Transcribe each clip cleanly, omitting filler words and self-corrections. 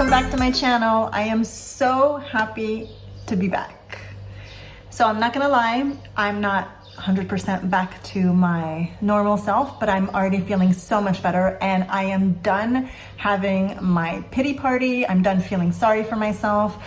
welcome back to my channel. I am so happy to be back. So I'm not gonna lie, I'm not 100% back to my normal self, but I'm already feeling so much better, and I am done having my pity party. I'm done feeling sorry for myself.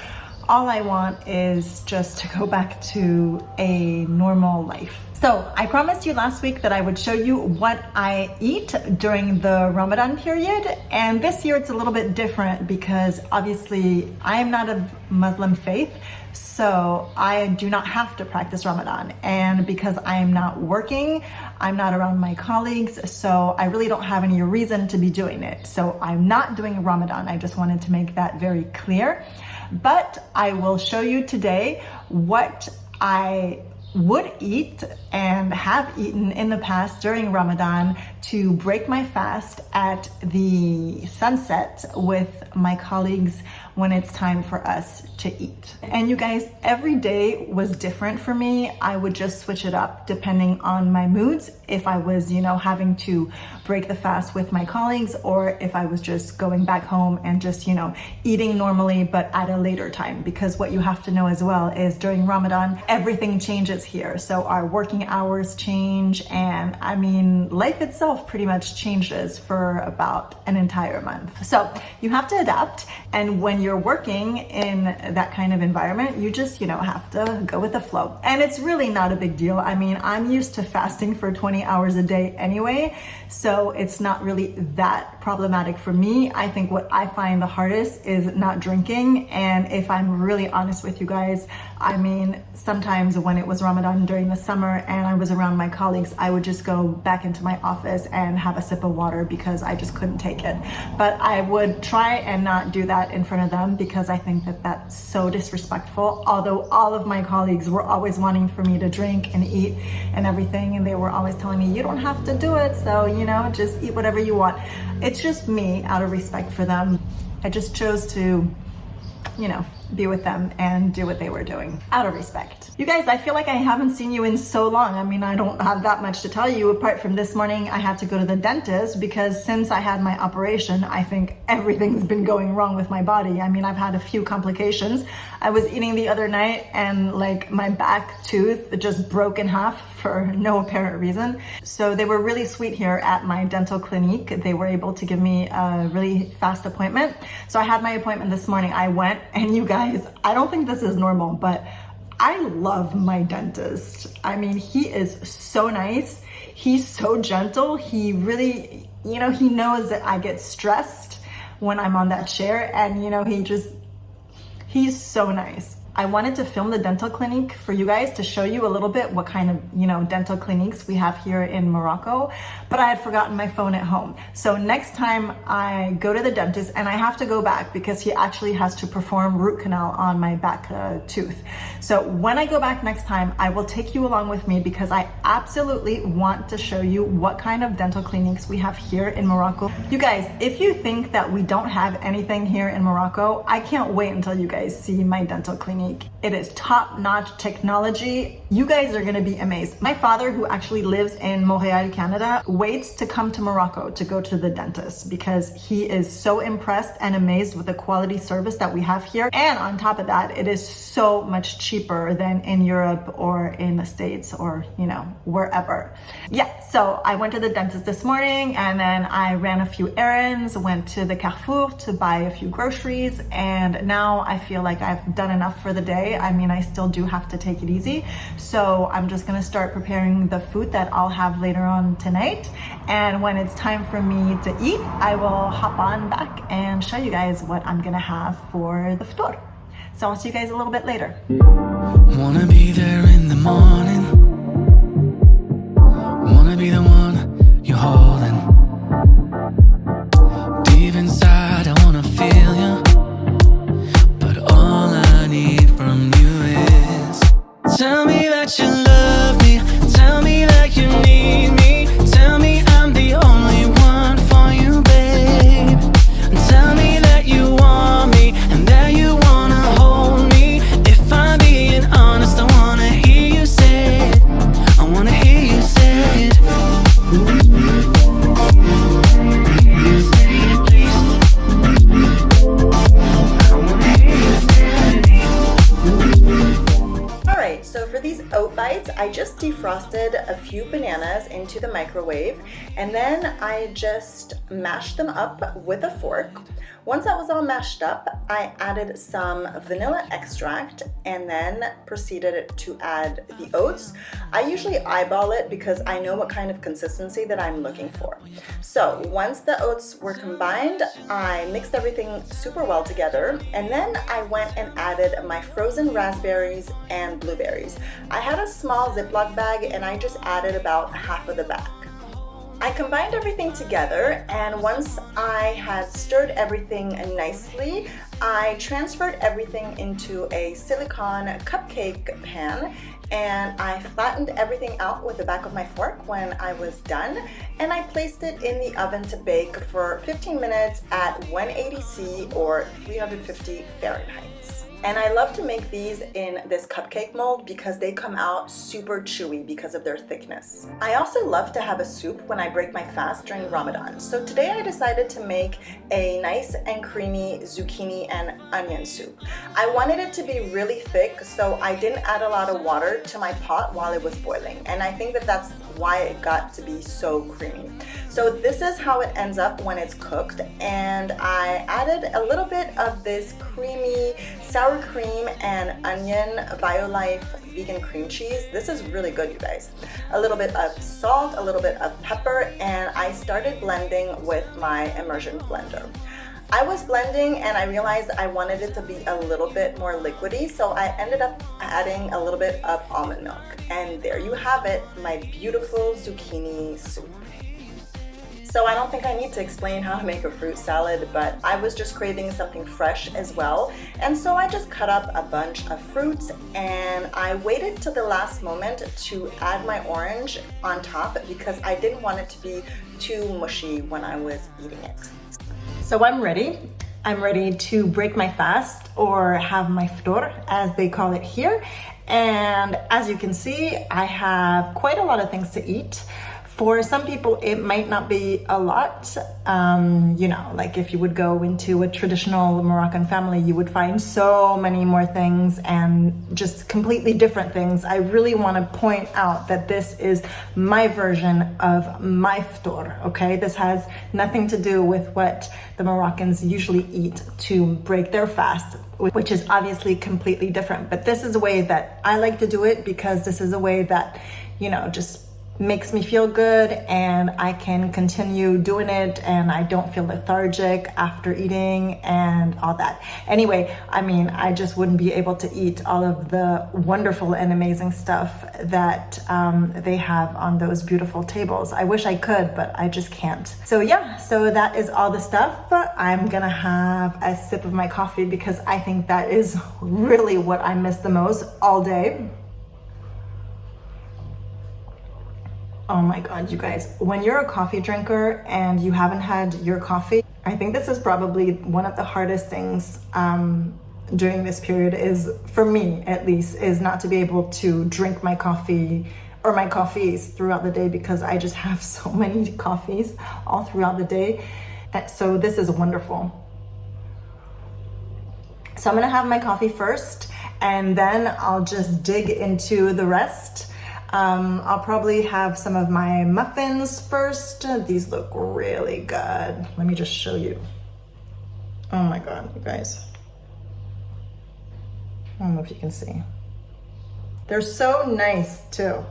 All I want is just to go back to a normal life. So I promised you last week that I would show you what I eat during the Ramadan period. And this year it's a little bit different because obviously I am not of Muslim faith. So I do not have to practice Ramadan. And because I am not working, I'm not around my colleagues. So I really don't have any reason to be doing it. So I'm not doing Ramadan. I just wanted to make that very clear. But I will show you today what I would eat and have eaten in the past during Ramadan to break my fast at the sunset with my colleagues when it's time for us to eat. And you guys, every day was different for me. I would just switch it up depending on my moods. If I was, having to break the fast with my colleagues, or if I was just going back home and just, eating normally, but at a later time. Because what you have to know as well is during Ramadan, everything changes here. So our working hours change, and life itself pretty much changes for about an entire month. So you have to adapt. And when you're working in that kind of environment, you just, have to go with the flow. And it's really not a big deal. I'm used to fasting for 20 hours a day anyway, so it's not really that problematic for me. I think what I find the hardest is not drinking. And if I'm really honest with you guys, sometimes when it was Ramadan during the summer and I was around my colleagues, I would just go back into my office and have a sip of water because I just couldn't take it. But I would try and not do that in front of them because I think that that's so disrespectful. Although all of my colleagues were always wanting for me to drink and eat and everything, and they were always telling me, you don't have to do it, so just eat whatever you want. It's just me, out of respect for them, I just chose to be with them and do what they were doing out of respect. You guys, I feel like I haven't seen you in so long. I don't have that much to tell you apart from this morning I had to go to the dentist because since I had my operation, I think everything's been going wrong with my body. I've had a few complications. I was eating the other night and my back tooth just broke in half for no apparent reason. So they were really sweet here at my dental clinic. They were able to give me a really fast appointment. So I had my appointment this morning. I went, and you guys, I don't think this is normal, but I love my dentist. He is so nice. He's so gentle. He really, he knows that I get stressed when I'm on that chair, and he's so nice. I wanted to film the dental clinic for you guys to show you a little bit what kind of, dental clinics we have here in Morocco, but I had forgotten my phone at home. So next time I go to the dentist, and I have to go back because he actually has to perform root canal on my back tooth. So when I go back next time, I will take you along with me because I absolutely want to show you what kind of dental clinics we have here in Morocco. You guys, if you think that we don't have anything here in Morocco, I can't wait until you guys see my dental clinic. It is top-notch technology. You guys are gonna be amazed. My father, who actually lives in Montreal, Canada, waits to come to Morocco to go to the dentist because he is so impressed and amazed with the quality service that we have here. And on top of that, it is so much cheaper than in Europe or in the States or, wherever. Yeah, so I went to the dentist this morning, and then I ran a few errands, went to the Carrefour to buy a few groceries, and now I feel like I've done enough for the day. I still do have to take it easy. So I'm just gonna start preparing the food that I'll have later on tonight. And when it's time for me to eat, I will hop on back and show you guys what I'm gonna have for the ftoor. So I'll see you guys a little bit later. Wanna be there in the morning. Wanna be the one you're holding. Deep inside, I wanna feel you. All I need from you is tell me that you love me, tell me that you need me, tell me I'm the only one for you, babe. Tell me that you want me and that you wanna hold me. If I'm being honest, I wanna hear you say it. I wanna hear you say it. just defrosted a few bananas into the microwave, and then I just mashed them up with a fork. Once that was all mashed up, I added some vanilla extract and then proceeded to add the oats. I usually eyeball it because I know what kind of consistency that I'm looking for. So once the oats were combined, I mixed everything super well together, and then I went and added my frozen raspberries and blueberries. I had a small Ziploc bag and I just added about half of the bag. I combined everything together, and once I had stirred everything nicely, I transferred everything into a silicone cupcake pan, and I flattened everything out with the back of my fork when I was done, and I placed it in the oven to bake for 15 minutes at 180 C or 350 Fahrenheit. And I love to make these in this cupcake mold because they come out super chewy because of their thickness. I also love to have a soup when I break my fast during Ramadan. So today I decided to make a nice and creamy zucchini and onion soup. I wanted it to be really thick, so I didn't add a lot of water to my pot while it was boiling. And I think that that's why it got to be so creamy. So this is how it ends up when it's cooked, and I added a little bit of this creamy sour cream and onion BioLife vegan cream cheese. This is really good, you guys. A little bit of salt, a little bit of pepper, and I started blending with my immersion blender. I was blending and I realized I wanted it to be a little bit more liquidy, so I ended up adding a little bit of almond milk. And there you have it, my beautiful zucchini soup. So I don't think I need to explain how to make a fruit salad, but I was just craving something fresh as well. And so I just cut up a bunch of fruits, and I waited till the last moment to add my orange on top because I didn't want it to be too mushy when I was eating it. So I'm ready. I'm ready to break my fast, or have my ftor, as they call it here. And as you can see, I have quite a lot of things to eat. For some people, it might not be a lot. You know, like if you would go into a traditional Moroccan family, you would find so many more things and just completely different things. I really want to point out that this is my version of my ftor, okay? This has nothing to do with what the Moroccans usually eat to break their fast, which is obviously completely different. But this is a way that I like to do it because this is a way that, you know, just makes me feel good, and I can continue doing it, and I don't feel lethargic after eating and all that. Anyway, I mean, I just wouldn't be able to eat all of the wonderful and amazing stuff that they have on those beautiful tables. I wish I could, but I just can't. So yeah, so that is all the stuff. I'm gonna have a sip of my coffee because I think that is really what I miss the most all day. Oh my God, you guys, when you're a coffee drinker and you haven't had your coffee, I think this is probably one of the hardest things during this period, is, for me at least, is not to be able to drink my coffee or my coffees throughout the day, because I just have so many coffees all throughout the day. So this is wonderful. So I'm gonna have my coffee first, and then I'll just dig into the rest. I'll probably have some of my muffins first. These look really good. Let me just show you. Oh my God, you guys. I don't know if you can see. They're so nice too.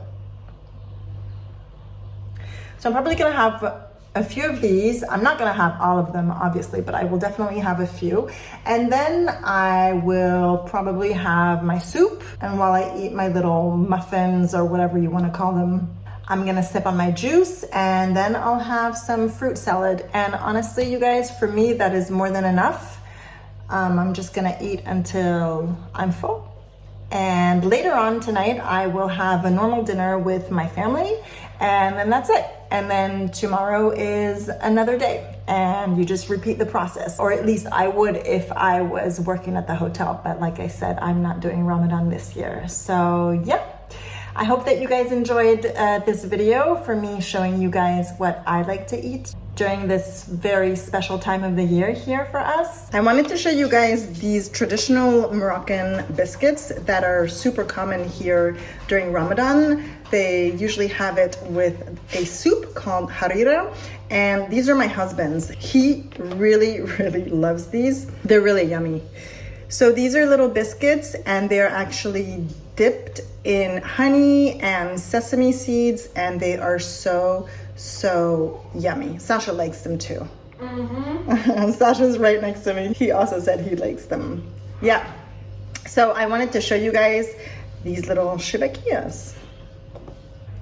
So I'm probably gonna have a few of these. I'm not gonna have all of them, obviously, but I will definitely have a few. And then I will probably have my soup. And while I eat my little muffins, or whatever you wanna call them, I'm gonna sip on my juice, and then I'll have some fruit salad. And honestly, you guys, for me, that is more than enough. I'm just gonna eat until I'm full. And later on tonight, I will have a normal dinner with my family, and then that's it. And then tomorrow is another day, and you just repeat the process. Or at least I would if I was working at the hotel. But like I said, I'm not doing Ramadan this year. So yeah, I hope that you guys enjoyed this video for me showing you guys what I like to eat during this very special time of the year here for us. I wanted to show you guys these traditional Moroccan biscuits that are super common here during Ramadan. They usually have it with a soup called harira, and these are my husband's. He really loves these. They're really yummy. So these are little biscuits, and they're actually dipped in honey and sesame seeds, and they are so yummy. Sasha likes them too. Sasha's right next to me. He also said he likes them. Yeah. So I wanted to show you guys these little shibakias.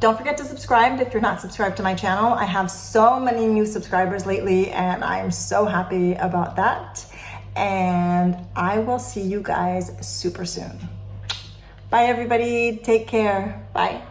Don't forget to subscribe if you're not subscribed to my channel. I have so many new subscribers lately, and I'm so happy about that. And I will see you guys super soon. Bye everybody, take care, bye.